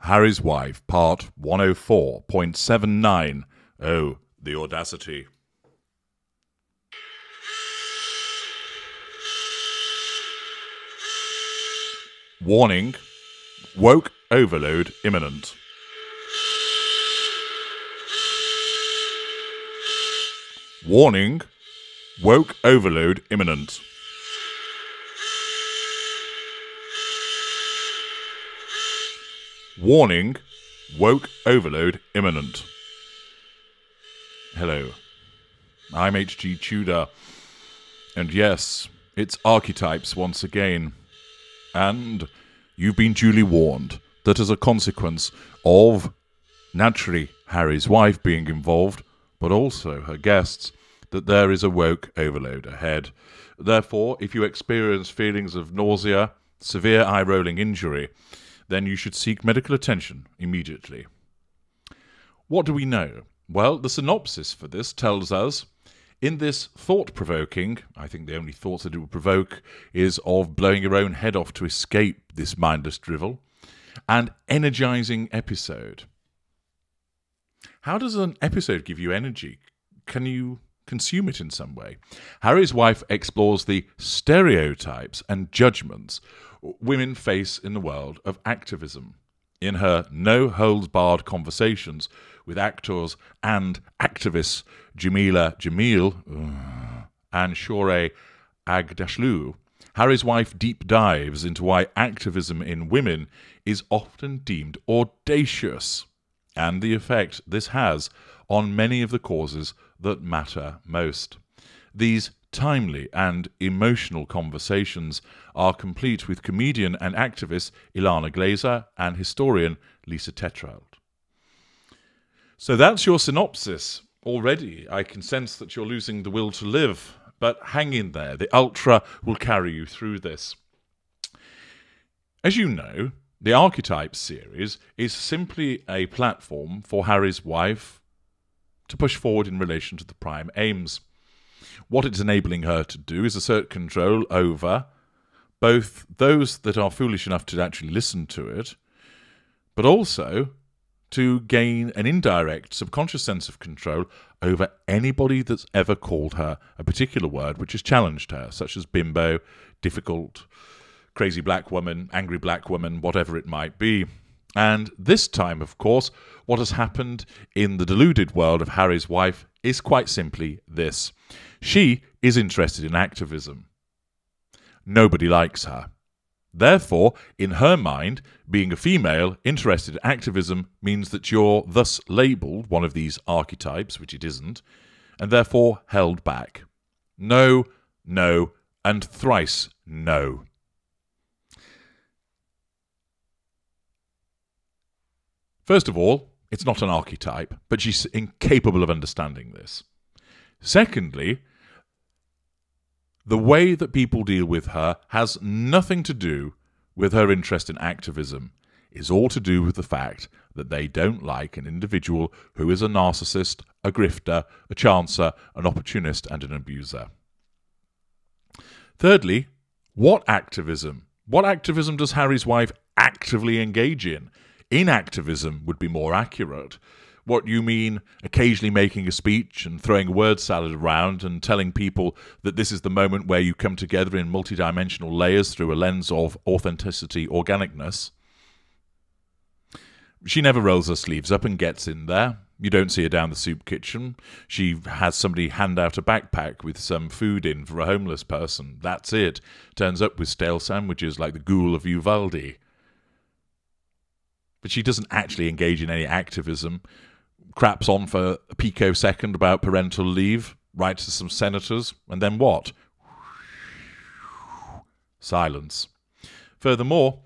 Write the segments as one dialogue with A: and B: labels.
A: Harry's Wife, Part 104.79. Oh, the Audacity. Warning, woke overload imminent. Warning, woke overload imminent. Warning, woke overload imminent. Hello, I'm H.G. Tudor, and yes, it's Archetypes once again. And you've been duly warned that as a consequence of, naturally, Harry's wife being involved, but also her guests, that there is a woke overload ahead. Therefore, if you experience feelings of nausea, severe eye-rolling injury, then you should seek medical attention immediately. What do we know? Well, the synopsis for this tells us, in this thought-provoking, I think the only thoughts that it would provoke is of blowing your own head off to escape this mindless drivel, and energizing episode. How does an episode give you energy? Can you consume it in some way? Harry's Wife explores the stereotypes and judgments women face in the world of activism. In her no-holds-barred conversations with actors and activists Jamila Jamil and Shorey Agdashlu, Harry's Wife deep dives into why activism in women is often deemed audacious and the effect this has on many of the causes that matter most. These timely and emotional conversations are complete with comedian and activist Ilana Glazer and historian Lisa Tetrault. So that's your synopsis. Already I can sense that you're losing the will to live, but hang in there. The Ultra will carry you through this. As you know, the Archetypes series is simply a platform for Harry's Wife to push forward in relation to the prime aims. What it's enabling her to do is assert control over both those that are foolish enough to actually listen to it, but also to gain an indirect, subconscious sense of control over anybody that's ever called her a particular word which has challenged her, such as bimbo, difficult, crazy black woman, angry black woman, whatever it might be. And this time, of course, what has happened in the deluded world of Harry's Wife is quite simply this. She is interested in activism. Nobody likes her. Therefore, in her mind, being a female interested in activism means that you're thus labelled one of these archetypes, which it isn't, and therefore held back. No, no, and thrice no. First of all, it's not an archetype, but she's incapable of understanding this. Secondly, the way that people deal with her has nothing to do with her interest in activism. It's all to do with the fact that they don't like an individual who is a narcissist, a grifter, a chancer, an opportunist, and an abuser. Thirdly, what activism? What activism does Harry's Wife actively engage in? Inactivism would be more accurate. What you mean occasionally making a speech and throwing a word salad around and telling people that this is the moment where you come together in multidimensional layers through a lens of authenticity, organicness. She never rolls her sleeves up and gets in there. You don't see her down the soup kitchen. She has somebody hand out a backpack with some food in for a homeless person. That's it. Turns up with stale sandwiches like the ghoul of Uvalde. But she doesn't actually engage in any activism, craps on for a picosecond about parental leave, writes to some senators, and then what? Silence. Furthermore,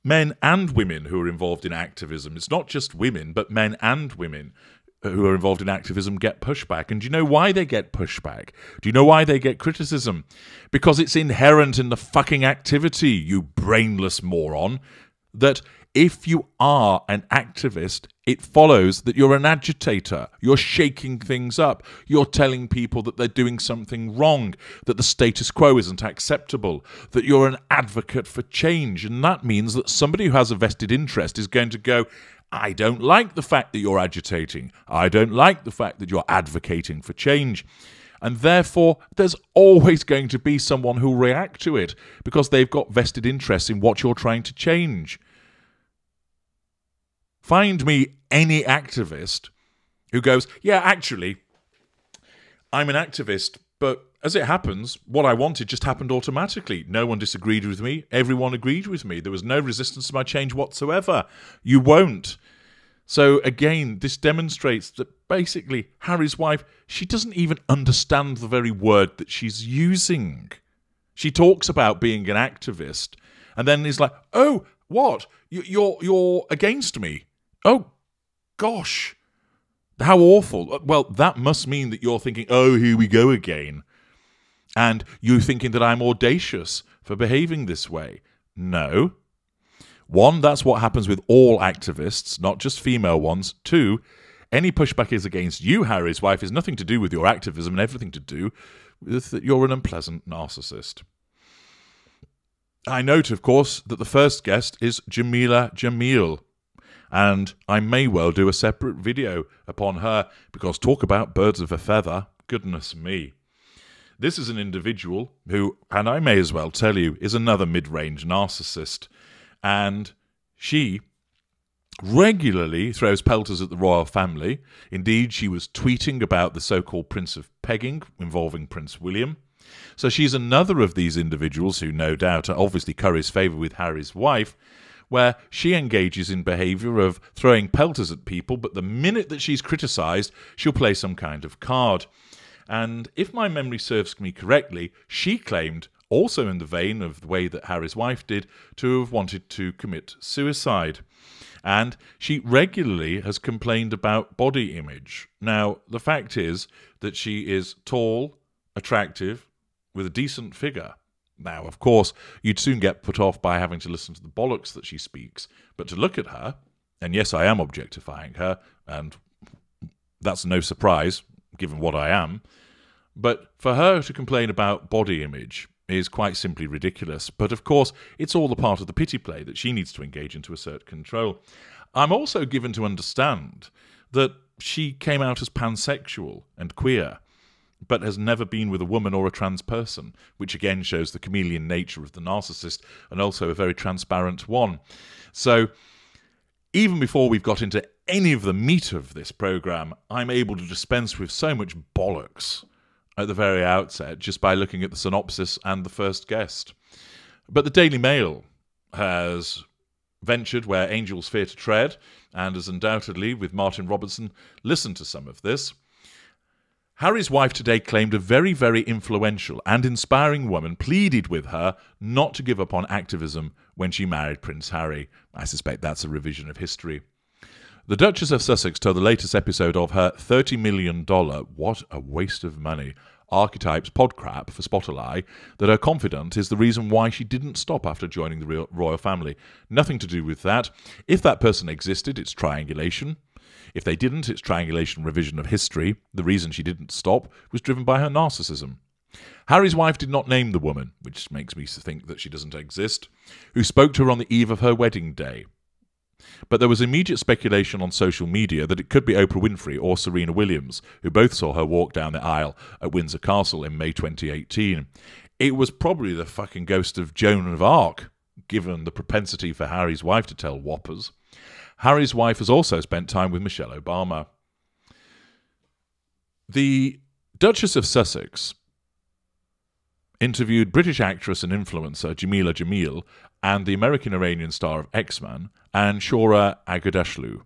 A: men and women who are involved in activism, it's not just women, but men and women who are involved in activism get pushback. And do you know why they get pushback? Do you know why they get criticism? Because it's inherent in the fucking activity, you brainless moron, that if you are an activist, it follows that you're an agitator. You're shaking things up. You're telling people that they're doing something wrong, that the status quo isn't acceptable, that you're an advocate for change. And that means that somebody who has a vested interest is going to go, I don't like the fact that you're agitating. I don't like the fact that you're advocating for change. And therefore, there's always going to be someone who'll react to it because they've got vested interests in what you're trying to change. Find me any activist who goes, yeah, actually, I'm an activist, but as it happens, what I wanted just happened automatically. No one disagreed with me. Everyone agreed with me. There was no resistance to my change whatsoever. You won't. So again, this demonstrates that basically Harry's wife, she doesn't even understand the very word that she's using. She talks about being an activist and then is like, oh, what? You're against me? Oh, gosh. How awful. Well, that must mean that you're thinking, oh, here we go again. And you're thinking that I'm audacious for behaving this way. No. One, that's what happens with all activists, not just female ones. Two, any pushback is against you, Harry's wife, is nothing to do with your activism and everything to do with that you're an unpleasant narcissist. I note, of course, that the first guest is Jamila Jamil, and I may well do a separate video upon her, because talk about birds of a feather, goodness me. This is an individual who, and I may as well tell you, is another mid-range narcissist, and she regularly throws pelters at the royal family. Indeed, she was tweeting about the so-called Prince of Pegging involving Prince William. So she's another of these individuals who no doubt obviously curries favour with Harry's wife, where she engages in behaviour of throwing pelters at people, but the minute that she's criticised, she'll play some kind of card. And if my memory serves me correctly, she claimed, also in the vein of the way that Harry's wife did, to have wanted to commit suicide. And she regularly has complained about body image. Now, the fact is that she is tall, attractive, with a decent figure. Now, of course, you'd soon get put off by having to listen to the bollocks that she speaks, but to look at her, and yes, I am objectifying her, and that's no surprise, given what I am, but for her to complain about body image is quite simply ridiculous. But of course, it's all a part of the pity play that she needs to engage in to assert control. I'm also given to understand that she came out as pansexual and queer, but has never been with a woman or a trans person, which again shows the chameleon nature of the narcissist, and also a very transparent one. So even before we've got into any of the meat of this programme, I'm able to dispense with so much bollocks at the very outset just by looking at the synopsis and the first guest. But the Daily Mail has ventured where angels fear to tread, and has undoubtedly, with Martin Robertson, listened to some of this. Harry's wife today claimed a very, very influential and inspiring woman pleaded with her not to give up on activism when she married Prince Harry. I suspect that's a revision of history. The Duchess of Sussex told the latest episode of her $30 million, what a waste of money, Archetypes podcrap for Spotify, that her confidant is the reason why she didn't stop after joining the royal family. Nothing to do with that. If that person existed, it's triangulation. If they didn't, it's triangulation revision of history. The reason she didn't stop was driven by her narcissism. Harry's wife did not name the woman, which makes me think that she doesn't exist, who spoke to her on the eve of her wedding day. But there was immediate speculation on social media that it could be Oprah Winfrey or Serena Williams, who both saw her walk down the aisle at Windsor Castle in May 2018. It was probably the fucking ghost of Joan of Arc, given the propensity for Harry's wife to tell whoppers. Harry's wife has also spent time with Michelle Obama. The Duchess of Sussex interviewed British actress and influencer Jamila Jamil and the American-Iranian star of X-Men, and Shora Aghdashloo.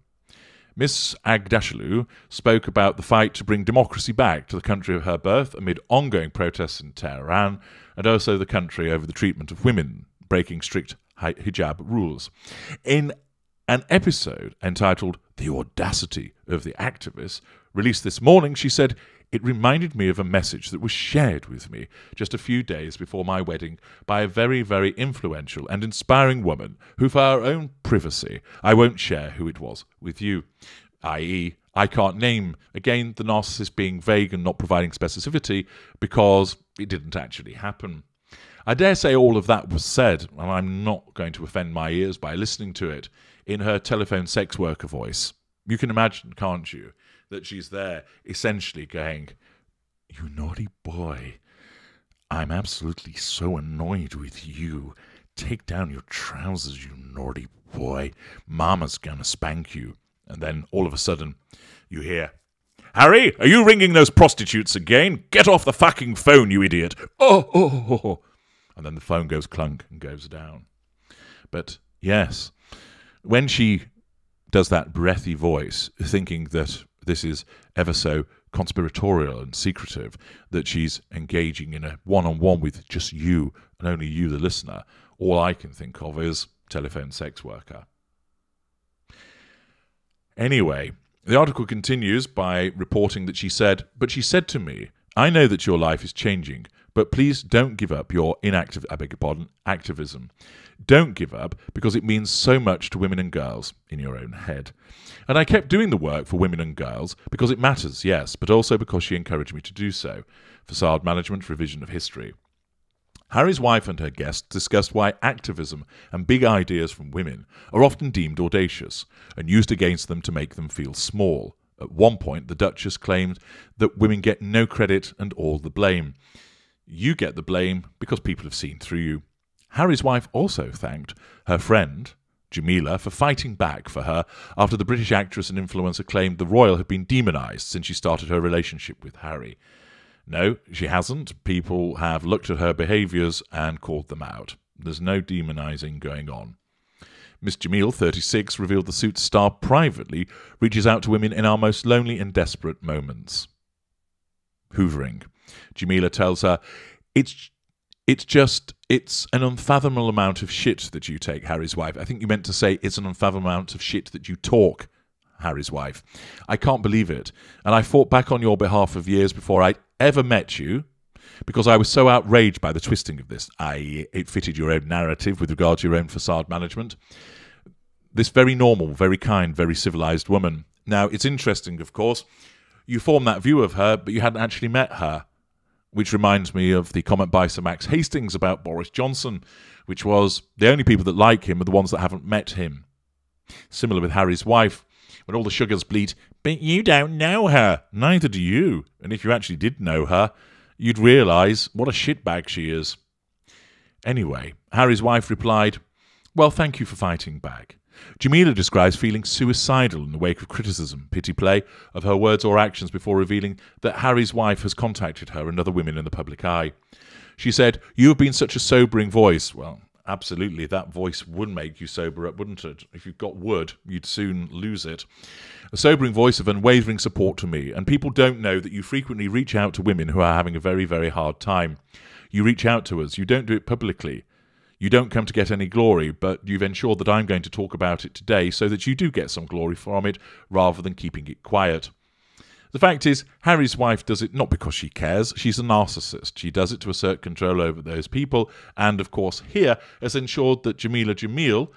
A: Miss Aghdashloo spoke about the fight to bring democracy back to the country of her birth amid ongoing protests in Tehran, and also the country over the treatment of women, breaking strict hijab rules. In An episode entitled The Audacity of the Activists, released this morning, she said, "It reminded me of a message that was shared with me just a few days before my wedding by a very, very influential and inspiring woman who, for her own privacy, I won't share who it was with you." I.e., I can't name, again, the narcissist being vague and not providing specificity because it didn't actually happen. I dare say all of that was said, and I'm not going to offend my ears by listening to it, in her telephone sex worker voice. You can imagine, can't you, that she's there essentially going, "You naughty boy, I'm absolutely so annoyed with you. Take down your trousers, you naughty boy. Mama's gonna spank you." And then all of a sudden you hear, "Harry, are you ringing those prostitutes again? Get off the fucking phone, you idiot." Oh. And then the phone goes clunk and goes down. But yes, when she does that breathy voice, thinking that this is ever so conspiratorial and secretive, that she's engaging in a one-on-one with just you and only you, the listener, all I can think of is telephone sex worker. Anyway, the article continues by reporting that she said to me, "I know that your life is changing, but please don't give up your activism. Don't give up, because it means so much to women and girls in your own head." And I kept doing the work for women and girls because it matters, yes, but also because she encouraged me to do so. Facade management, revision of history. Harry's wife and her guest discussed why activism and big ideas from women are often deemed audacious and used against them to make them feel small. At one point, the Duchess claimed that women get no credit and all the blame. You get the blame because people have seen through you. Harry's wife also thanked her friend, Jamila, for fighting back for her after the British actress and influencer claimed the royal had been demonised since she started her relationship with Harry. No, she hasn't. People have looked at her behaviours and called them out. There's no demonising going on. Miss Jamil, 36, revealed the Suits star privately reaches out to women in our most lonely and desperate moments. Hoovering. Jamila tells her, It's an unfathomable amount of shit that you take, Harry's wife. I think you meant to say it's an unfathomable amount of shit that you talk, Harry's wife. I can't believe it. And I fought back on your behalf of years before I ever met you because I was so outraged by the twisting of this, i.e. it fitted your own narrative with regard to your own facade management. This very normal, very kind, very civilised woman. Now, it's interesting, of course, you form that view of her, but you hadn't actually met her, which reminds me of the comment by Sir Max Hastings about Boris Johnson, which was the only people that like him are the ones that haven't met him. Similar with Harry's wife, when all the sugars bleat, "But you don't know her." Neither do you. And if you actually did know her, you'd realise what a shitbag she is. Anyway, Harry's wife replied, "Well, thank you for fighting back." Jamila describes feeling suicidal in the wake of criticism, pity play, of her words or actions before revealing that Harry's wife has contacted her and other women in the public eye. She said, "You have been such a sobering voice." Well, absolutely, that voice would make you sober up, wouldn't it? If you've got wood, you'd soon lose it. A sobering voice of unwavering support to me, and people don't know that you frequently reach out to women who are having a very, very hard time. You reach out to us. You don't do it publicly. You don't come to get any glory, but you've ensured that I'm going to talk about it today so that you do get some glory from it rather than keeping it quiet. The fact is, Harry's wife does it not because she cares. She's a narcissist. She does it to assert control over those people, and, of course, here has ensured that Jamila Jamil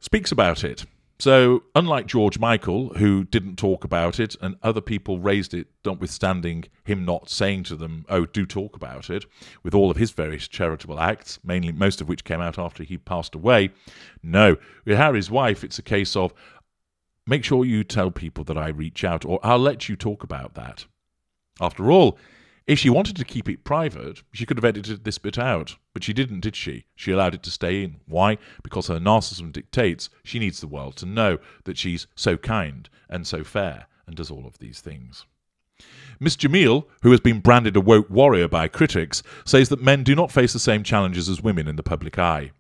A: speaks about it. So, unlike George Michael, who didn't talk about it, and other people raised it, notwithstanding him not saying to them, "Oh, do talk about it," with all of his various charitable acts, mainly most of which came out after he passed away. No, with Harry's wife, it's a case of, make sure you tell people that I reach out, or I'll let you talk about that. After all, if she wanted to keep it private, she could have edited this bit out. But she didn't, did she? She allowed it to stay in. Why? Because her narcissism dictates she needs the world to know that she's so kind and so fair and does all of these things. Miss Jamil, who has been branded a woke warrior by critics, says that men do not face the same challenges as women in the public eye.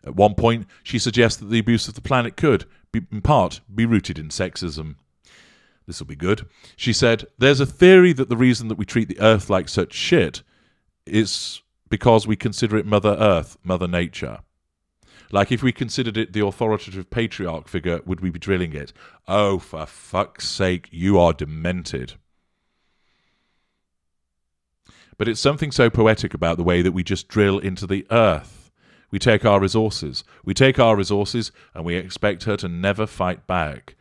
A: At one point, she suggests that the abuse of the planet could, in part, be rooted in sexism. This will be good. She said, "There's a theory that the reason that we treat the Earth like such shit is because we consider it Mother Earth, Mother Nature. Like, if we considered it the authoritative patriarch figure, would we be drilling it? Oh, for fuck's sake, you are demented. But it's something so poetic about the way that we just drill into the earth. We take our resources. We take our resources and we expect her to never fight back.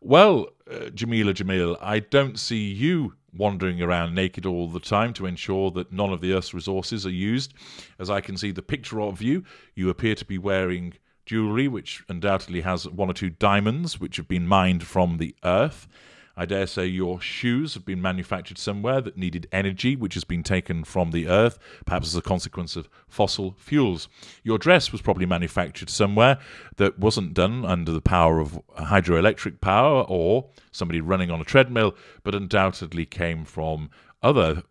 A: Well, Jamil, I don't see you wandering around naked all the time to ensure that none of the Earth's resources are used. As I can see the picture of you, you appear to be wearing jewellery which undoubtedly has 1 or 2 diamonds which have been mined from the Earth. I dare say your shoes have been manufactured somewhere that needed energy, which has been taken from the earth, perhaps as a consequence of fossil fuels. Your dress was probably manufactured somewhere that wasn't done under the power of hydroelectric power or somebody running on a treadmill, but undoubtedly came from other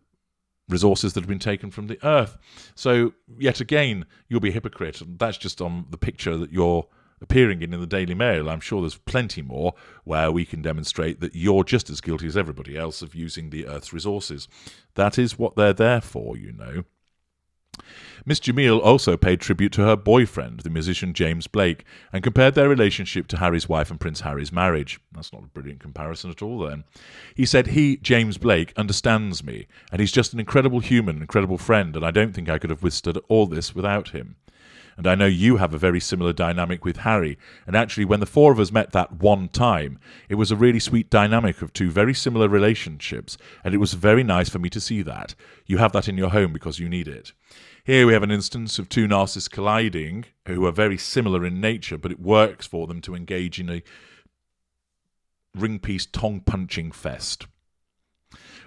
A: resources that have been taken from the earth. So, yet again, you'll be a hypocrite. That's just on the picture that you're appearing in the Daily Mail. I'm sure there's plenty more where we can demonstrate that you're just as guilty as everybody else of using the Earth's resources. That is what they're there for, you know. Miss Jamil also paid tribute to her boyfriend, the musician James Blake, and compared their relationship to Harry's wife and Prince Harry's marriage. That's not a brilliant comparison at all, then. He said he, James Blake, understands me, and he's just an incredible human, incredible friend, and I don't think I could have withstood all this without him. And I know you have a very similar dynamic with Harry. And actually, when the 4 of us met that one time, it was a really sweet dynamic of 2 very similar relationships. And it was very nice for me to see that. You have that in your home because you need it. Here we have an instance of 2 narcissists colliding, who are very similar in nature, but it works for them to engage in a ring-piece tongue-punching fest.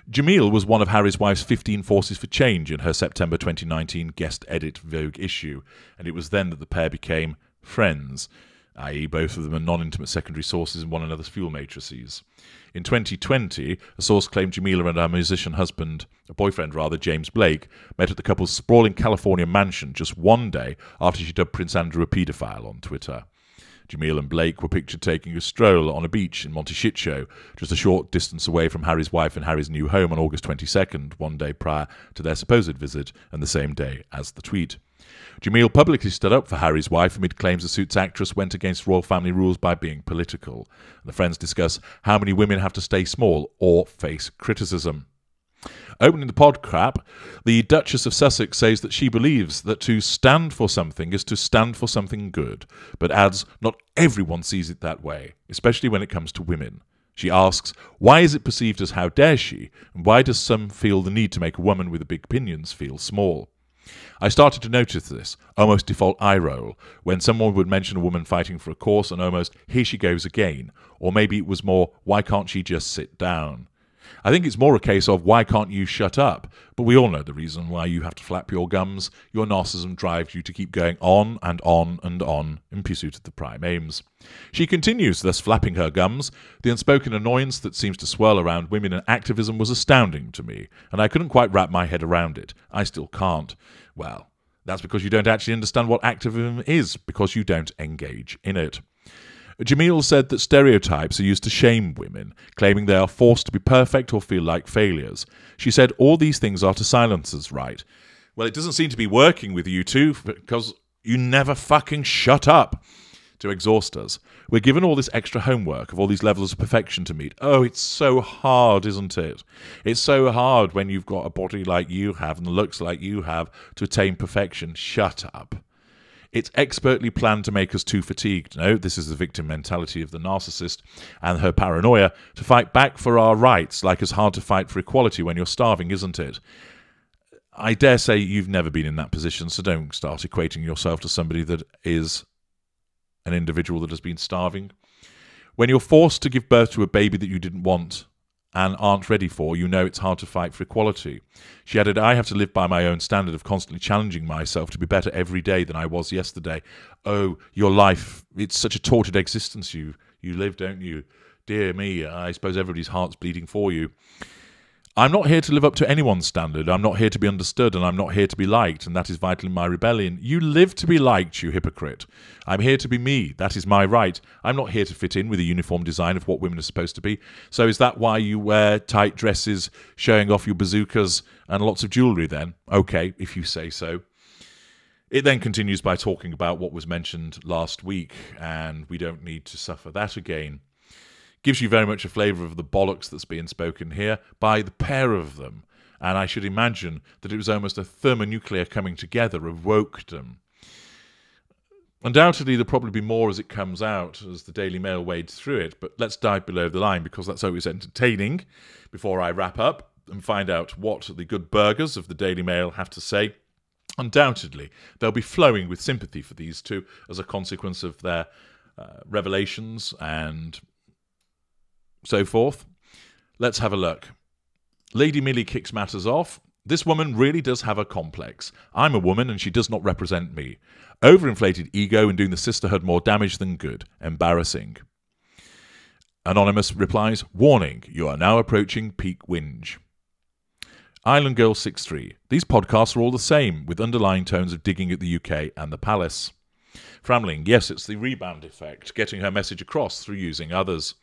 A: Jamil was one of Harry's wife's 15 forces for change in her September 2019 guest edit Vogue issue, and it was then that the pair became friends, i.e. both of them are non-intimate secondary sources in one another's fuel matrices. In 2020, a source claimed Jamila and her boyfriend, James Blake, met at the couple's sprawling California mansion just one day after she dubbed Prince Andrew a paedophile on Twitter. Jamil and Blake were pictured taking a stroll on a beach in Montecito, just a short distance away from Harry's wife and Harry's new home on August 22nd, one day prior to their supposed visit and the same day as the tweet. Jamil publicly stood up for Harry's wife amid claims the Suits actress went against royal family rules by being political. The friends discuss how many women have to stay small or face criticism. Opening the pod crap, the Duchess of Sussex says that she believes that to stand for something is to stand for something good, but adds not everyone sees it that way, especially when it comes to women. She asks, why is it perceived as how dare she, and why does some feel the need to make a woman with big opinions feel small? I started to notice this, almost default eye roll, when someone would mention a woman fighting for a cause and almost, here she goes again, or maybe it was more, why can't she just sit down? I think it's more a case of, why can't you shut up? But we all know the reason why you have to flap your gums. Your narcissism drives you to keep going on and on and on in pursuit of the prime aims. She continues, thus flapping her gums. The unspoken annoyance that seems to swirl around women and activism was astounding to me, and I couldn't quite wrap my head around it. I still can't. Well, that's because you don't actually understand what activism is, because you don't engage in it. Jamil said that stereotypes are used to shame women, claiming they are forced to be perfect or feel like failures. She said all these things are to silence us, right? Well, it doesn't seem to be working with you two, because you never fucking shut up to exhaust us. We're given all this extra homework of all these levels of perfection to meet. Oh, it's so hard, isn't it? It's so hard when you've got a body like you have and looks like you have to attain perfection. Shut up. It's expertly planned to make us too fatigued. No, this is the victim mentality of the narcissist and her paranoia to fight back for our rights, like it's hard to fight for equality when you're starving, isn't it? I dare say you've never been in that position, so don't start equating yourself to somebody that is an individual that has been starving. When you're forced to give birth to a baby that you didn't want and aren't ready for, you know it's hard to fight for equality. She added, I have to live by my own standard of constantly challenging myself to be better every day than I was yesterday. Oh, your life, it's such a tortured existence you live, don't you? Dear me, I suppose everybody's heart's bleeding for you. I'm not here to live up to anyone's standard. I'm not here to be understood, and I'm not here to be liked, and that is vital in my rebellion. You live to be liked, you hypocrite. I'm here to be me. That is my right. I'm not here to fit in with a uniform design of what women are supposed to be. So is that why you wear tight dresses, showing off your bazookas, and lots of jewellery then? Okay, if you say so. It then continues by talking about what was mentioned last week, and we don't need to suffer that again. Gives you very much a flavour of the bollocks that's being spoken here by the pair of them, and I should imagine that it was almost a thermonuclear coming together of wokedom. Undoubtedly, there'll probably be more as it comes out, as the Daily Mail wades through it, but let's dive below the line, because that's always entertaining, before I wrap up and find out what the good burgers of the Daily Mail have to say. Undoubtedly, they'll be flowing with sympathy for these two as a consequence of their revelations and so forth. Let's have a look. Lady Millie kicks matters off. This woman really does have a complex. I'm a woman and she does not represent me. Overinflated ego and doing the sisterhood more damage than good. Embarrassing. Anonymous replies, warning, you are now approaching peak whinge. Island Girl 63. These podcasts are all the same, with underlying tones of digging at the UK and the palace. Framling, yes, it's the rebound effect, getting her message across through using others.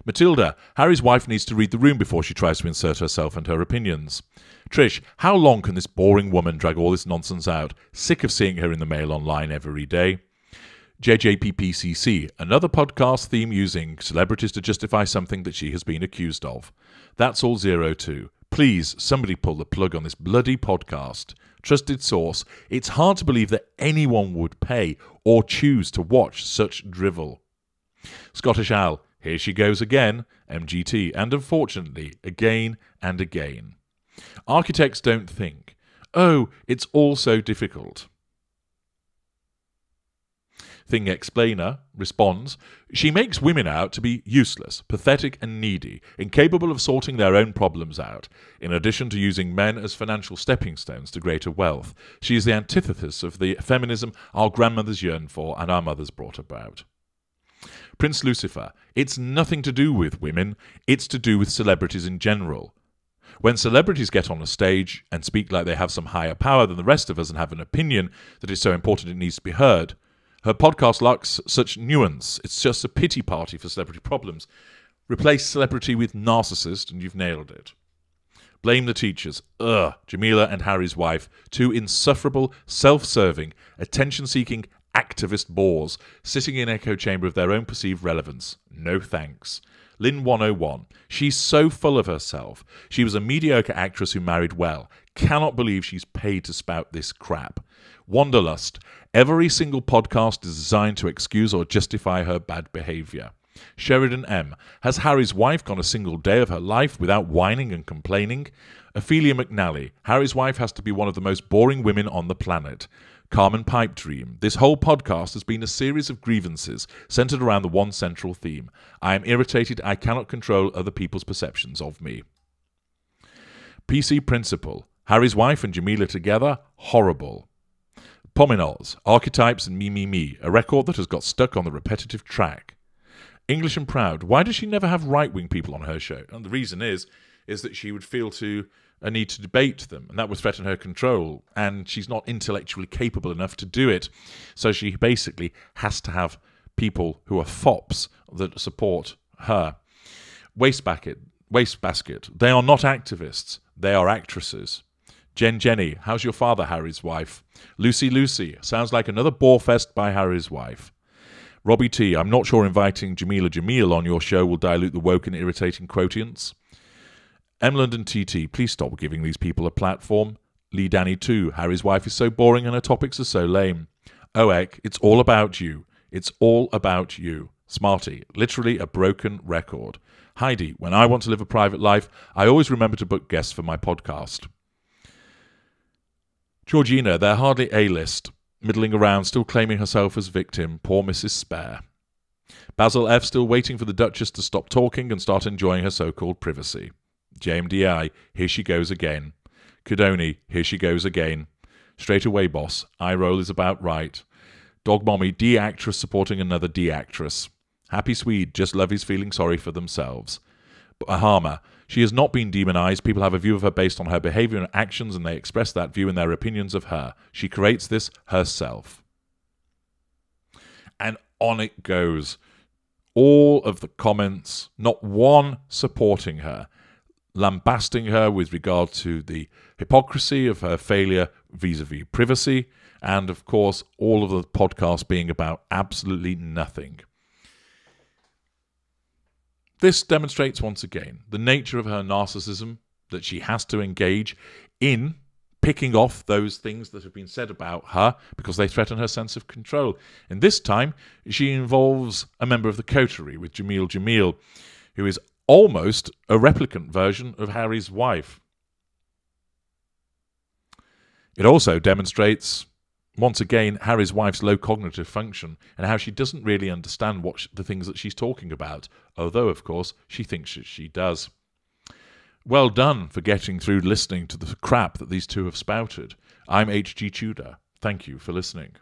A: Matilda, Harry's wife needs to read the room before she tries to insert herself and her opinions. Trish, how long can this boring woman drag all this nonsense out? Sick of seeing her in the Mail online every day. JJPPCC, another podcast theme using celebrities to justify something that she has been accused of. That's all 02. Please, somebody pull the plug on this bloody podcast. Trusted source, it's hard to believe that anyone would pay or choose to watch such drivel. Scottish Al, here she goes again, MGT, and unfortunately, again and again. Architects don't think. Oh, it's all so difficult. Thing Explainer responds, she makes women out to be useless, pathetic and needy, incapable of sorting their own problems out. In addition to using men as financial stepping stones to greater wealth, she is the antithesis of the feminism our grandmothers yearned for and our mothers brought about. Prince Lucifer, it's nothing to do with women, it's to do with celebrities in general. When celebrities get on a stage and speak like they have some higher power than the rest of us and have an opinion that is so important it needs to be heard, her podcast lacks such nuance. It's just a pity party for celebrity problems. Replace celebrity with narcissist and you've nailed it. Blame the teachers. Jamila and Harry's wife, two insufferable, self-serving, attention-seeking activist bores sitting in echo chamber of their own perceived relevance. No thanks. Lynn 101. She's so full of herself. She was a mediocre actress who married well. Cannot believe she's paid to spout this crap. Wanderlust. Every single podcast is designed to excuse or justify her bad behaviour. Sheridan M. Has Harry's wife gone a single day of her life without whining and complaining? Ophelia McNally. Harry's wife has to be one of the most boring women on the planet. Carmen Pipe Dream. This whole podcast has been a series of grievances centred around the one central theme. I am irritated. I cannot control other people's perceptions of me. PC Principal. Harry's wife and Jamila together? Horrible. Pominoz, Archetypes and Me, a record that has got stuck on the repetitive track. English and Proud, why does she never have right-wing people on her show? And the reason is that she would feel a need to debate them, and that would threaten her control, and she's not intellectually capable enough to do it, so she basically has to have people who are fops that support her. Wastebasket, they are not activists, they are actresses. Jenny, how's your father, Harry's wife? Lucy, sounds like another borefest by Harry's wife. Robbie T, I'm not sure inviting Jamil on your show will dilute the woke and irritating quotients. Emland and TT, please stop giving these people a platform. Lee Danny 2, Harry's wife is so boring and her topics are so lame. Oek, it's all about you. It's all about you. Smarty, literally a broken record. Heidi, when I want to live a private life, I always remember to book guests for my podcast. Georgina, they're hardly A-list, middling around, still claiming herself as victim, poor Mrs. Spare. Basil F. still waiting for the Duchess to stop talking and start enjoying her so-called privacy. JMDI, here she goes again. Kudoni, here she goes again. Straight away, boss, eye roll is about right. Dog Mommy, D-actress supporting another D-actress. Happy Swede, just love is feeling sorry for themselves. Bahama, she has not been demonized. People have a view of her based on her behavior and actions, and they express that view in their opinions of her. She creates this herself. And on it goes. All of the comments, not one supporting her, lambasting her with regard to the hypocrisy of her failure vis-a-vis privacy and, of course, all of the podcast being about absolutely nothing. This demonstrates once again the nature of her narcissism, that she has to engage in picking off those things that have been said about her because they threaten her sense of control. And this time, she involves a member of the coterie with Jamil, who is almost a replicant version of Harry's wife. It also demonstrates, once again, Harry's wife's low cognitive function and how she doesn't really understand the things that she's talking about, although, of course, she thinks that she does. Well done for getting through listening to the crap that these two have spouted. I'm H.G. Tudor. Thank you for listening.